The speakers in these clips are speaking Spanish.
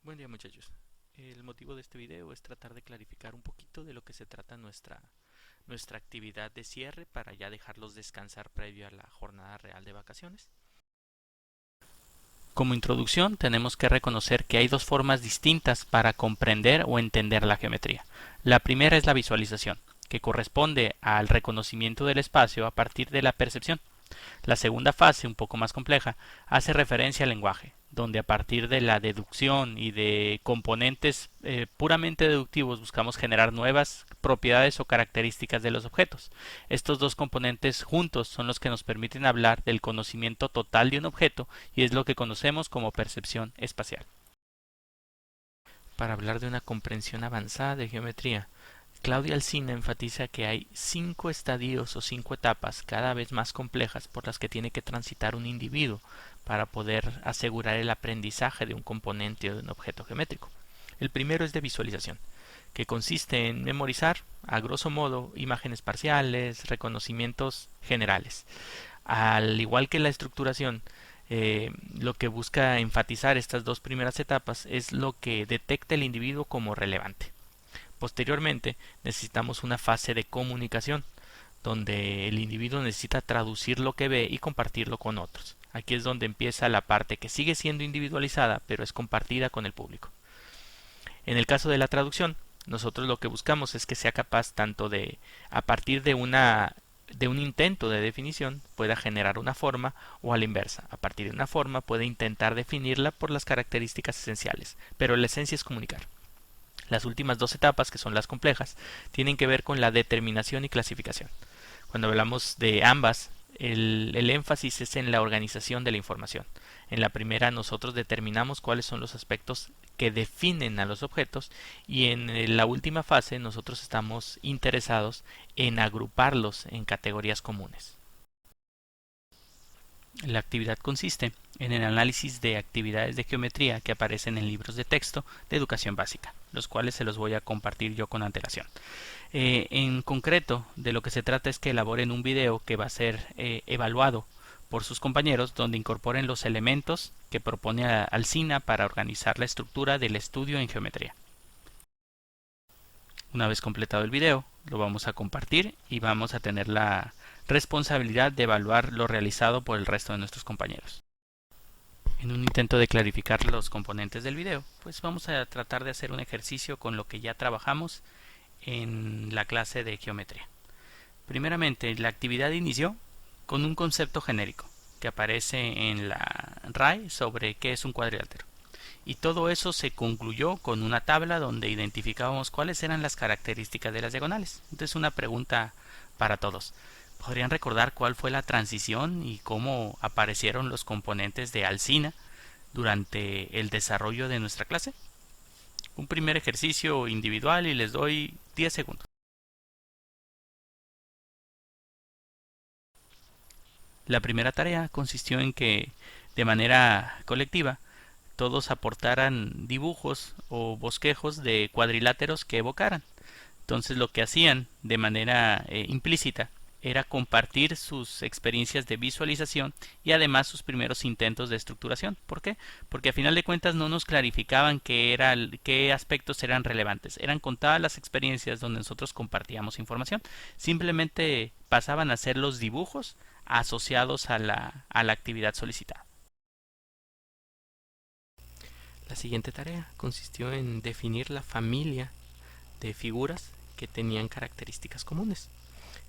Buen día, muchachos. El motivo de este video es tratar de clarificar un poquito de lo que se trata nuestra actividad de cierre para ya dejarlos descansar previo a la jornada real de vacaciones. Como introducción, tenemos que reconocer que hay dos formas distintas para comprender o entender la geometría. La primera es la visualización, que corresponde al reconocimiento del espacio a partir de la percepción. La segunda fase, un poco más compleja, hace referencia al lenguaje, donde a partir de la deducción y de componentes puramente deductivos buscamos generar nuevas propiedades o características de los objetos. Estos dos componentes juntos son los que nos permiten hablar del conocimiento total de un objeto y es lo que conocemos como percepción espacial. Para hablar de una comprensión avanzada de geometría, Claudia Alsina enfatiza que hay 5 estadios o 5 etapas cada vez más complejas por las que tiene que transitar un individuo para poder asegurar el aprendizaje de un componente o de un objeto geométrico. El primero es de visualización, que consiste en memorizar, a grosso modo, imágenes parciales, reconocimientos generales. Al igual que la estructuración, lo que busca enfatizar estas dos primeras etapas es lo que detecta el individuo como relevante. Posteriormente, necesitamos una fase de comunicación, donde el individuo necesita traducir lo que ve y compartirlo con otros. Aquí es donde empieza la parte que sigue siendo individualizada, pero es compartida con el público. En el caso de la traducción, nosotros lo que buscamos es que sea capaz tanto de, a partir de un intento de definición, pueda generar una forma, o a la inversa, a partir de una forma puede intentar definirla por las características esenciales, pero la esencia es comunicar. Las últimas dos etapas, que son las complejas, tienen que ver con la determinación y clasificación. Cuando hablamos de ambas, el énfasis es en la organización de la información. En la primera nosotros determinamos cuáles son los aspectos que definen a los objetos y en la última fase nosotros estamos interesados en agruparlos en categorías comunes. La actividad consiste en el análisis de actividades de geometría que aparecen en libros de texto de educación básica, los cuales se los voy a compartir yo con antelación. En concreto, de lo que se trata es que elaboren un video que va a ser evaluado por sus compañeros, donde incorporen los elementos que propone Alsina para organizar la estructura del estudio en geometría. Una vez completado el video, lo vamos a compartir y vamos a tener la responsabilidad de evaluar lo realizado por el resto de nuestros compañeros. En un intento de clarificar los componentes del video, pues vamos a tratar de hacer un ejercicio con lo que ya trabajamos en la clase de geometría. Primeramente, la actividad inició con un concepto genérico que aparece en la RAE sobre qué es un cuadrilátero. Y todo eso se concluyó con una tabla donde identificábamos cuáles eran las características de las diagonales. Entonces, una pregunta para todos. ¿Podrían recordar cuál fue la transición y cómo aparecieron los componentes de Alsina durante el desarrollo de nuestra clase? Un primer ejercicio individual y les doy 10 segundos. La primera tarea consistió en que, de manera colectiva, todos aportaran dibujos o bosquejos de cuadriláteros que evocaran. Entonces lo que hacían de manera implícita era compartir sus experiencias de visualización y además sus primeros intentos de estructuración. ¿Por qué? Porque a final de cuentas no nos clarificaban qué aspectos eran relevantes. Eran contadas las experiencias donde nosotros compartíamos información. Simplemente pasaban a ser los dibujos asociados a la actividad solicitada. La siguiente tarea consistió en definir la familia de figuras que tenían características comunes.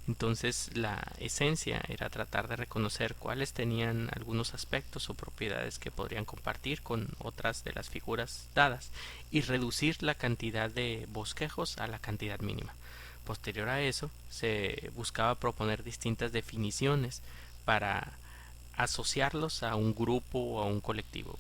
Entonces la esencia era tratar de reconocer cuáles tenían algunos aspectos o propiedades que podrían compartir con otras de las figuras dadas y reducir la cantidad de bosquejos a la cantidad mínima. Posterior a eso se buscaba proponer distintas definiciones para asociarlos a un grupo o a un colectivo.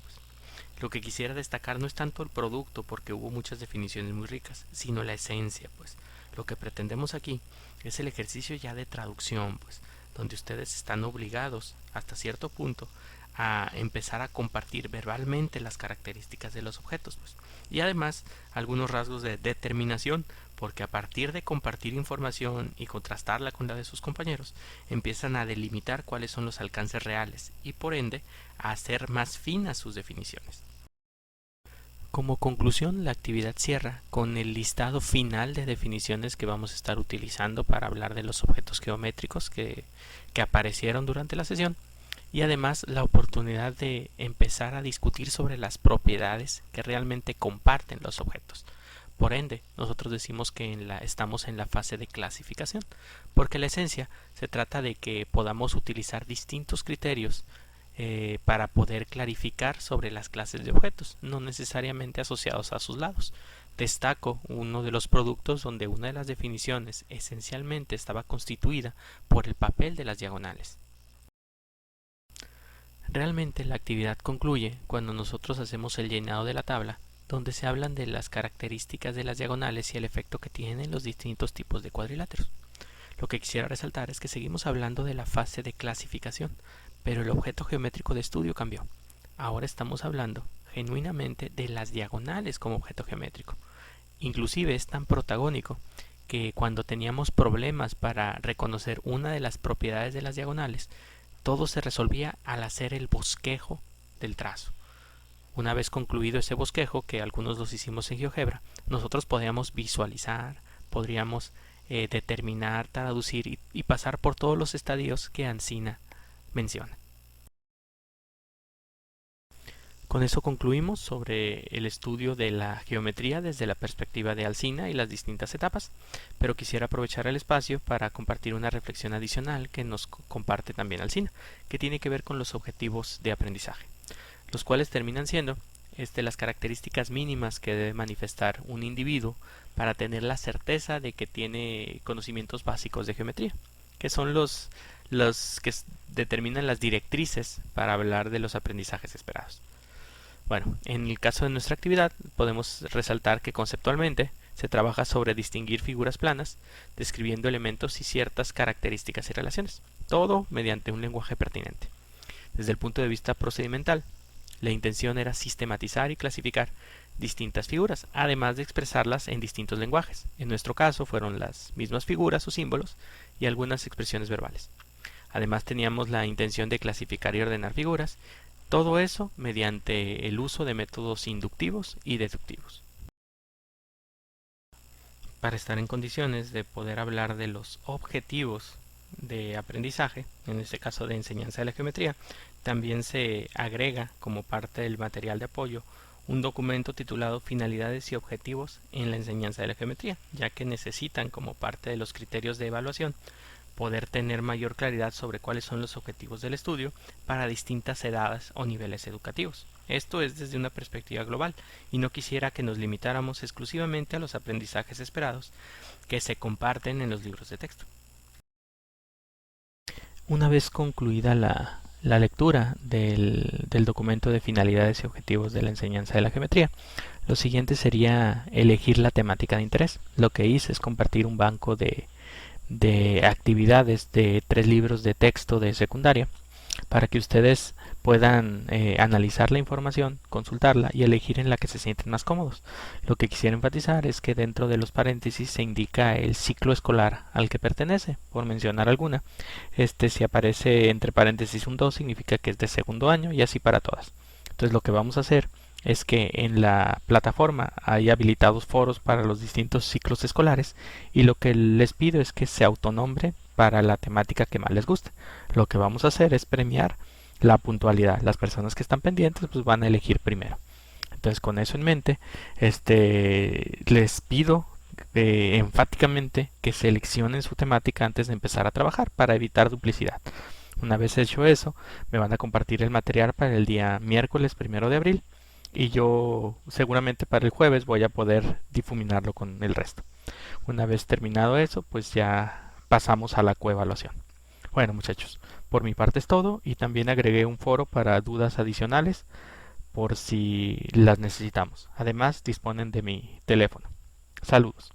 Lo que quisiera destacar no es tanto el producto, porque hubo muchas definiciones muy ricas, sino la esencia, pues. Lo que pretendemos aquí es el ejercicio ya de traducción, pues, donde ustedes están obligados, hasta cierto punto, a empezar a compartir verbalmente las características de los objetos, pues. Y además, algunos rasgos de determinación, porque a partir de compartir información y contrastarla con la de sus compañeros, empiezan a delimitar cuáles son los alcances reales y por ende a hacer más finas sus definiciones. Como conclusión, la actividad cierra con el listado final de definiciones que vamos a estar utilizando para hablar de los objetos geométricos que aparecieron durante la sesión, y además la oportunidad de empezar a discutir sobre las propiedades que realmente comparten los objetos. Por ende, nosotros decimos que estamos en la fase de clasificación, porque la esencia se trata de que podamos utilizar distintos criterios para poder clarificar sobre las clases de objetos, no necesariamente asociados a sus lados. Destaco uno de los productos donde una de las definiciones esencialmente estaba constituida por el papel de las diagonales. Realmente la actividad concluye cuando nosotros hacemos el llenado de la tabla, donde se hablan de las características de las diagonales y el efecto que tienen los distintos tipos de cuadriláteros. Lo que quisiera resaltar es que seguimos hablando de la fase de clasificación, pero el objeto geométrico de estudio cambió. Ahora estamos hablando genuinamente de las diagonales como objeto geométrico. Inclusive es tan protagónico que cuando teníamos problemas para reconocer una de las propiedades de las diagonales, todo se resolvía al hacer el bosquejo del trazo. Una vez concluido ese bosquejo, que algunos los hicimos en GeoGebra, nosotros podíamos visualizar, podríamos determinar, traducir y pasar por todos los estadios que Ancina menciona. Con eso concluimos sobre el estudio de la geometría desde la perspectiva de Alsina y las distintas etapas, pero quisiera aprovechar el espacio para compartir una reflexión adicional que nos comparte también Alsina, que tiene que ver con los objetivos de aprendizaje, los cuales terminan siendo las características mínimas que debe manifestar un individuo para tener la certeza de que tiene conocimientos básicos de geometría, que son los que determinan las directrices para hablar de los aprendizajes esperados. Bueno, en el caso de nuestra actividad podemos resaltar que conceptualmente se trabaja sobre distinguir figuras planas, describiendo elementos y ciertas características y relaciones, todo mediante un lenguaje pertinente. Desde el punto de vista procedimental, la intención era sistematizar y clasificar distintas figuras, además de expresarlas en distintos lenguajes. En nuestro caso fueron las mismas figuras o símbolos y algunas expresiones verbales. Además teníamos la intención de clasificar y ordenar figuras, todo eso mediante el uso de métodos inductivos y deductivos. Para estar en condiciones de poder hablar de los objetivos de aprendizaje, en este caso de enseñanza de la geometría, también se agrega como parte del material de apoyo un documento titulado Finalidades y Objetivos en la enseñanza de la geometría, ya que necesitan como parte de los criterios de evaluación poder tener mayor claridad sobre cuáles son los objetivos del estudio para distintas edades o niveles educativos. Esto es desde una perspectiva global y no quisiera que nos limitáramos exclusivamente a los aprendizajes esperados que se comparten en los libros de texto. Una vez concluida la lectura del documento de finalidades y objetivos de la enseñanza de la geometría, lo siguiente sería elegir la temática de interés. Lo que hice es compartir un banco de actividades de 3 libros de texto de secundaria para que ustedes puedan analizar la información, consultarla y elegir en la que se sienten más cómodos. Lo que quisiera enfatizar es que dentro de los paréntesis se indica el ciclo escolar al que pertenece, por mencionar alguna. Si aparece entre paréntesis un 2 significa que es de segundo año y así para todas. Entonces lo que vamos a hacer es que en la plataforma hay habilitados foros para los distintos ciclos escolares y lo que les pido es que se autonombre para la temática que más les guste. Lo que vamos a hacer es premiar la puntualidad. Las personas que están pendientes pues van a elegir primero. Entonces con eso en mente, les pido enfáticamente que seleccionen su temática antes de empezar a trabajar para evitar duplicidad. Una vez hecho eso, me van a compartir el material para el día miércoles 1 de abril y yo seguramente para el jueves voy a poder difuminarlo con el resto. Una vez terminado eso, pues ya pasamos a la coevaluación. Bueno muchachos, por mi parte es todo y también agregué un foro para dudas adicionales por si las necesitamos. Además disponen de mi teléfono. Saludos.